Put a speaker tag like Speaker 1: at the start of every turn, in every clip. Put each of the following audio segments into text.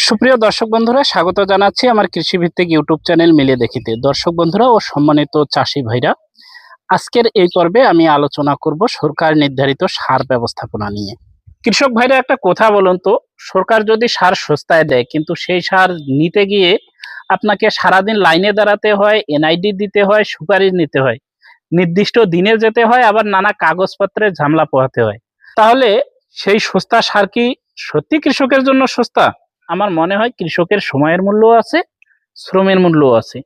Speaker 1: সুপ্রিয় দর্শক বন্ধুরা, স্বাগত জানাচ্ছি আমার কৃষিভিত্তিক ইউটিউব চ্যানেল মিলে দেখিতে। দর্শক বন্ধুরা ও সম্মানিত চাষি ভাইরা, আজকের এই পর্বে আমি আলোচনা করব সরকার নির্ধারিত সার ব্যবস্থাপনা নিয়ে। কৃষক ভাইরা, একটা কথা বলুন তো, সরকার যদি সার সস্তায় দেয় কিন্তু সেই সার নিতে গিয়ে আপনাকে সারাদিন লাইনে দাঁড়াতে হয়, এনআইডি দিতে হয়, সুপারিশ নিতে হয়, নির্দিষ্ট দিনে যেতে হয়, আবার নানা কাগজপত্রের ঝামেলা পোহাতে হয়, তাহলে সেই সস্তা সার কি সত্যি কৃষকের জন্য সস্তা? আমার মনে হয় কৃষকের সময়ের মূল্য আছে, শ্রমের মূল্য আছে।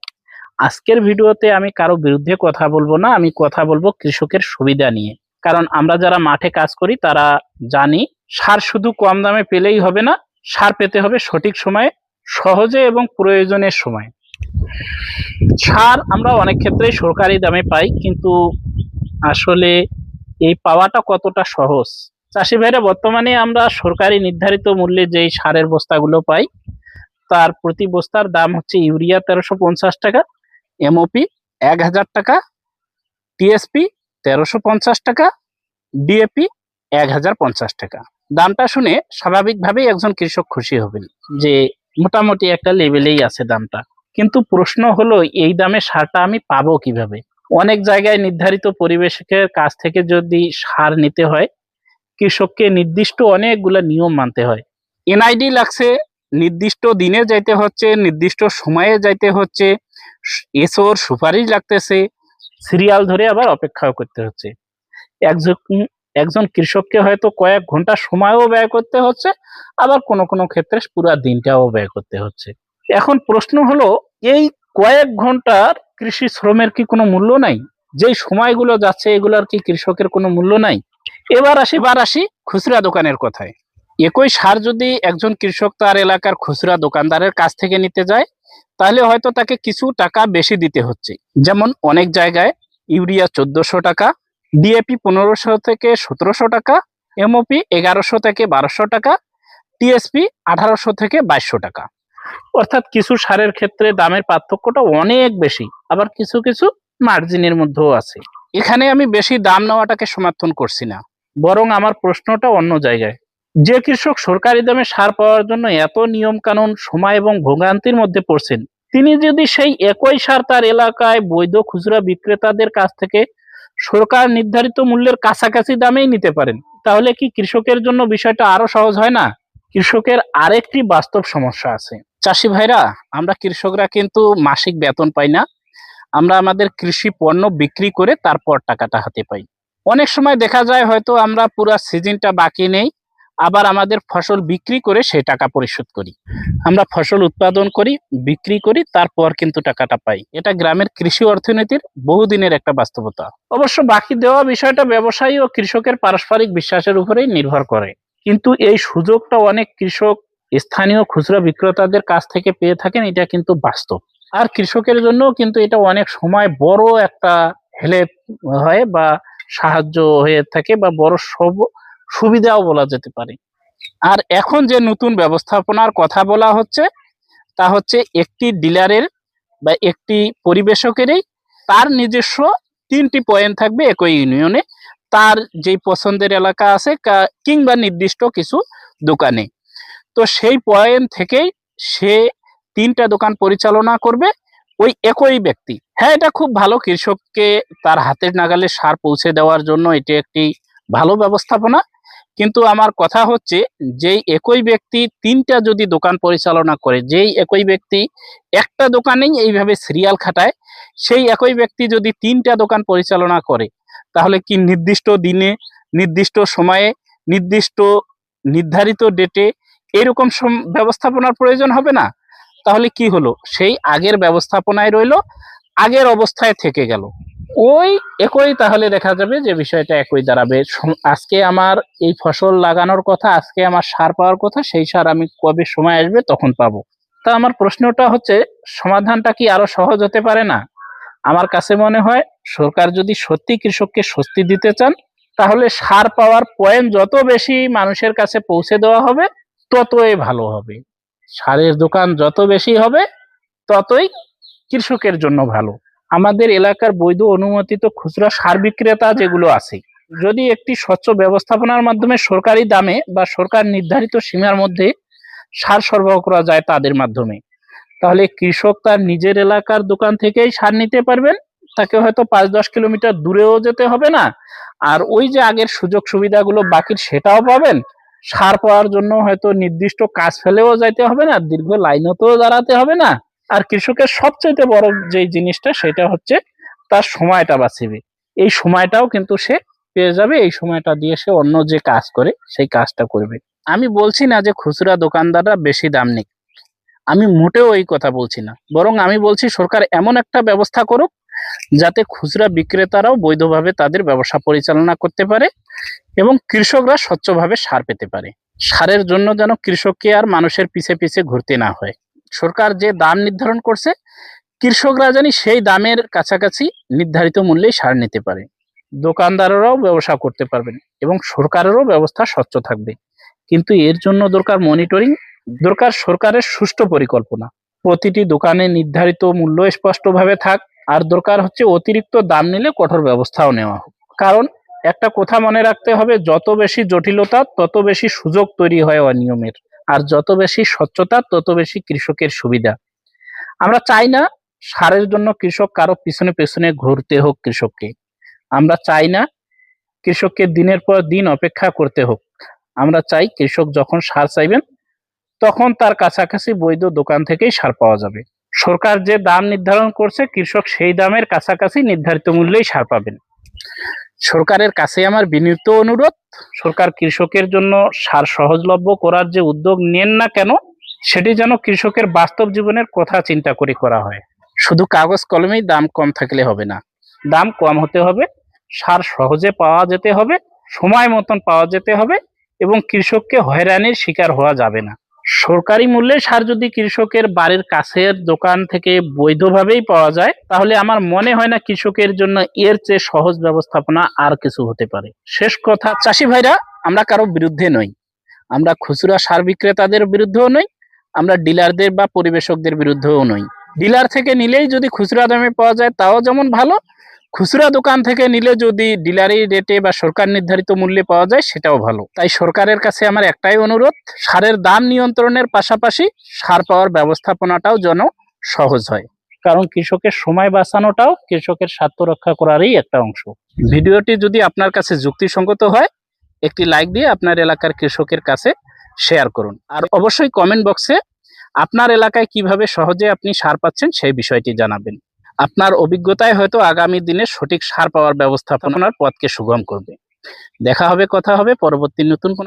Speaker 1: আজকের ভিডিওতে আমি কারো বিরুদ্ধে কথা বলবো না, আমি কথা বলবো কৃষকের সুবিধা নিয়ে। কারণ আমরা যারা মাঠে কাজ করি তারা জানি সার শুধু কম দামে পেলেই হবে না, সার পেতে হবে সঠিক সময়ে, সহজে এবং প্রয়োজনের সময়। সার আমরা অনেক ক্ষেত্রেই সরকারি দামে পাই, কিন্তু আসলে এই পাওয়াটা কতটা সহজ? চাষি ভাইরা, বর্তমানে আমরা সরকারি নির্ধারিত মূল্যে যেই সারের বস্তাগুলো পাই তার প্রতি বস্তার দাম হচ্ছে ইউরিয়া 1350 টাকা, এমওপি 1000 টাকা, টিএসপি 1350 টাকা, ডিএপি 1050 টাকা। দামটা শুনে স্বাভাবিকভাবেই একজন কৃষক খুশি হবেন যে মোটামুটি একটা লেভেলেই আছে দামটা। কিন্তু প্রশ্ন হলো, এই দামে সারটা আমি পাবো কিভাবে? অনেক জায়গায় নির্ধারিত পরিবেশের কাছ থেকে যদি সার নিতে হয়, কৃষককে নির্দিষ্ট অনেকগুলো নিয়ম মানতে হয়। এনআইডি লাগছে, নির্দিষ্ট দিনে যাইতে হচ্ছে, নির্দিষ্ট সময়ে যাইতে হচ্ছে, এসওর সুপারিশ লাগতেছে, সিরিয়াল ধরে আবার অপেক্ষাও করতে হচ্ছে। একজন একজন কৃষককে হয়তো কয়েক ঘন্টা সময়ও ব্যয় করতে হচ্ছে, আবার কোনো কোনো ক্ষেত্রে পুরো দিনটাও ব্যয় করতে হচ্ছে। এখন প্রশ্ন হলো, এই কয়েক ঘন্টার কৃষি শ্রমের কি কোনো মূল্য নাই? যেই সময়গুলো যাচ্ছে এগুলোর কি কৃষকের কোনো মূল্য নাই? এবার আসি খুচরা দোকানের কথায়। একই সার যদি একজন কৃষক তার এলাকার খুচরা দোকানদারের কাছ থেকে নিতে যায়, তাহলে হয়তো তাকে কিছু টাকা বেশি দিতে হচ্ছে। যেমন অনেক জায়গায় ইউরিয়া 1400 টাকা, ডিএপি 1500 থেকে 1700 টাকা, এমওপি 1100 থেকে 1200 টাকা, টিএসপি 1800 থেকে 2200 টাকা। অর্থাৎ কিছু সারের ক্ষেত্রে দামের পার্থক্যটা অনেক বেশি, আবার কিছু কিছু মার্জিনের মধ্যেও আছে। এখানে আমি বেশি দাম নেওয়াটাকে সমর্থন করছি না, বরং আমার প্রশ্নটা অন্য জায়গায়। যে কৃষক সরকারি দামে সার পাওয়ার জন্য এত নিয়ম কানুন, সময় এবং ভোগান্তির মধ্যে পড়ছেন, তিনি যদি সেই একই সার তার এলাকায় বৈধ খুচরা বিক্রেতাদের কাছ থেকে সরকার নির্ধারিত মূল্যের কাছাকাছি দামেই নিতে পারেন, তাহলে কি কৃষকের জন্য বিষয়টা আরো সহজ হয় না? কৃষকের আরেকটি বাস্তব সমস্যা আছে। চাষি ভাইরা, আমরা কৃষকরা কিন্তু মাসিক বেতন পাই না, আমরা আমাদের কৃষি পণ্য বিক্রি করে তারপর টাকাটা হাতে পাই। অনেক সময় দেখা যায় হয়তো আমরা পুরো সিজনটা বাকি নেই, আবার আমাদের ফসল বিক্রি করে সেই টাকা পরিশোধ করি। আমরা ফসল উৎপাদন করি, বিক্রি করি, তারপর কিন্তু টাকাটা পাই। এটা গ্রামের কৃষি অর্থনীতির বহুদিনের একটা বাস্তবতা। অবশ্য বাকি দেওয়া বিষয়টা ব্যবসায়ী ও কৃষকের পারস্পরিক বিশ্বাসের উপরেই নির্ভর করে, কিন্তু এই সুযোগটা অনেক কৃষক স্থানীয় খুচরা বিক্রেতাদের কাছ থেকে পেয়ে থাকেন, এটা কিন্তু বাস্তব। আর কৃষকের জন্য কিন্তু এটা অনেক সময় বড় একটা হেল্প হয় বা সাহায্য হয়ে থাকে, বা বড় সুবিধাও বলা যেতে পারে। আর এখন যে নতুন ব্যবস্থাপনার কথা বলা হচ্ছে, তা হচ্ছে একটি ডিলারের বা একটি পরিবেশকেরই তার নিজস্ব 3টি পয়েন্ট থাকবে একই ইউনিয়নে, তার যেই পছন্দের এলাকা আছে কিংবা নির্দিষ্ট কিছু দোকানে। তো সেই পয়েন্ট থেকেই সে 3টা দোকান পরিচালনা করবে ওই একই ব্যক্তি। হ্যাঁ, এটা খুব ভালো, কৃষককে তার হাতের নাগালে সার পৌঁছে দেওয়ার জন্য এটি একটি ভালো ব্যবস্থাপনা। কিন্তু আমার কথা হচ্ছে, যেই একই ব্যক্তি 3টা যদি দোকান পরিচালনা করে, যেই একই ব্যক্তি একটা দোকানেই এইভাবে সিরিয়াল খাটায়, সেই একই ব্যক্তি যদি 3টা দোকান পরিচালনা করে, তাহলে কি নির্দিষ্ট দিনে, নির্দিষ্ট সময়ে, নির্দিষ্ট নির্ধারিত ডেটে এরকম ব্যবস্থাপনার প্রয়োজন হবে না? তাহলে কি হলো, সেই আগের ব্যবস্থাপনায় রইলো, আগের অবস্থায় থেকে গেল ওই একই। তাহলে দেখা যাবে যে বিষয়টা একই দাঁড়াবে। আজকে আমার এই ফসল লাগানোর কথা, আজকে আমার সার পাওয়ার কথা, সেই সার আমি কবে সময় আসবে তখন পাবো। তা আমার প্রশ্নটা হচ্ছে, সমাধানটা কি আরো সহজ হতে পারে না? আমার কাছে মনে হয় সরকার যদি সত্যি কৃষককে স্বস্তি দিতে চান, তাহলে সার পাওয়ার পয়েন্ট যত বেশি মানুষের কাছে পৌঁছে দেওয়া হবে ততই ভালো হবে। সারের দোকান যত বেশি হবে ততই কৃষকের জন্য ভালো। আমাদের এলাকার বৈধ অনুমোদিত খুচরা সার বিক্রেতা যেগুলো আছে, যদি একটি স্বচ্ছ ব্যবস্থাপনার মাধ্যমে সরকারি দামে বা সরকার নির্ধারিত সীমার মধ্যে সার সরবরাহ করা যায় তাদের মাধ্যমে, তাহলে কৃষক তার নিজের এলাকার দোকান থেকেই সার নিতে পারবেন। তাকে হয়তো 5-10 কিলোমিটার দূরেও যেতে হবে না। আর ওই যে আগের সুযোগ সুবিধাগুলো বাকির সেটাও পাবেন। সার পাওয়ার জন্য হয়তো নির্দিষ্ট কাজ ফেলেও যাইতে হবে না, দীর্ঘ লাইনেও দাঁড়াতে হবে না। আর কৃষকের সবচেয়ে বড় যে জিনিসটা সেটা হচ্ছে তার সময়টা বাঁচবে। এই সময়টাও কিন্তু সে পেয়ে যাবে। এই সময়টা দিয়ে সে অন্য যে কাজ করে সেই কাজটা করবে। আমি বলছি না যে খুচরা দোকানদাররা বেশি দাম নিক, আমি মোটেও এই কথা বলছি না, বরং আমি বলছি সরকার এমন একটা ব্যবস্থা করুক যাতে খুচরা বিক্রেতারাও বৈধভাবে তাদের ব্যবসা পরিচালনা করতে পারে এবং কৃষকরা স্বচ্ছভাবে সার পেতে পারে। সারের জন্য যেন কৃষককে আর মানুষের পিছে পিছে ঘুরতে না হয়। সরকার যে দাম নির্ধারণ করছে, কৃষকরা জানি সেই দামের কাছাকাছি নির্ধারিত মূল্যেই সার নিতে পারে। দোকানদাররাও ব্যবসা করতে পারবেন এবং সরকারেরও ব্যবস্থা স্বচ্ছ থাকবে। কিন্তু এর জন্য দরকার মনিটরিং, দরকার সরকারের সুষ্ঠু পরিকল্পনা। প্রতিটি দোকানে নির্ধারিত মূল্য স্পষ্টভাবে থাক, আর দরকার হচ্ছে অতিরিক্ত দাম নিলে কঠোর ব্যবস্থাও নেওয়া হোক। কারণ একটা কথা মনে রাখতে হবে, যত বেশি জটিলতা তত বেশি সুযোগ তৈরি হয় অনিয়মের, আর যত বেশি স্বচ্ছতা তত বেশি কৃষকের সুবিধা। আমরা চাই না সারের জন্য কৃষক কারো পিছনে পিছনে ঘুরতে হোক কৃষককে। আমরা চাই না কৃষককে দিনের পর দিন অপেক্ষা করতে হোক। আমরা চাই কৃষক যখন সার চাইবেন তখন তার কাছাকাছি বৈধ দোকান থেকেই সার পাওয়া যাবে। সরকার যে দাম নির্ধারণ করছে, কৃষক সেই দামের কাছাকাছি নির্ধারিত মূল্যেই সার পাবেন। সরকারের কাছে আমার বিনীত অনুরোধ, সরকার কৃষকের জন্য সার সহজলভ্য করার যে উদ্যোগ নেন না কেন, সেটি যেন কৃষকের বাস্তব জীবনের কথা চিন্তা করে করা হয়। শুধু কাগজ কলমেই দাম কম থাকলে হবে না, দাম কম হতে হবে, সার সহজে পাওয়া যেতে হবে, সময় মতন পাওয়া যেতে হবে এবং কৃষককে হয়রানির শিকার হওয়া যাবে না। সরকারি মূল্যে সার যদি কৃষকের বাড়ির কাছের দোকান থেকে বৈধভাবেই পাওয়া যায়, তাহলে আমার মনে হয় না কৃষকের জন্য এর চেয়ে সহজ ব্যবস্থাপনা আর কিছু হতে পারে। শেষ কথা, চাষি ভাইরা, আমরা কারো বিরুদ্ধে নই। আমরা খুচরা সার বিক্রেতাদের বিরুদ্ধেও নই, আমরা ডিলারদের বা পরিবেশকদের বিরুদ্ধেও নই। ডিলার থেকে নিলেই যদি খুচরা দামে পাওয়া যায় তাও যেমন ভালো, খুচরা দোকান থেকে নিলে যদি ডিলারি রেটে বা সরকার নির্ধারিত মূল্যে পাওয়া যায় সেটাও ভালো। তাই সরকারের কাছে আমার একটাই অনুরোধ, সারের দাম নিয়ন্ত্রণের পাশাপাশি সার পাওয়ার ব্যবস্থাপনাটাও যেন সহজ হয়। কারণ কৃষকের সময় বাঁচানোটাও কৃষকের স্বার্থ রক্ষা করারই একটা অংশ। ভিডিওটি যদি আপনার কাছে যুক্তিসঙ্গত হয়, একটি লাইক দিয়ে আপনার এলাকার কৃষকের কাছে শেয়ার করুন। আর অবশ্যই কমেন্ট বক্সে আপনার এলাকায় কিভাবে সহজে আপনি সার পাচ্ছেন সেই বিষয়টি জানাবেন। আপনার অভিজ্ঞতায় হয়তো আগামী দিনে সঠিক সার পাওয়ার ব্যবস্থাপনার পথকে সুগম করবে। দেখা হবে, কথা হবে পরবর্তী নতুন কোনো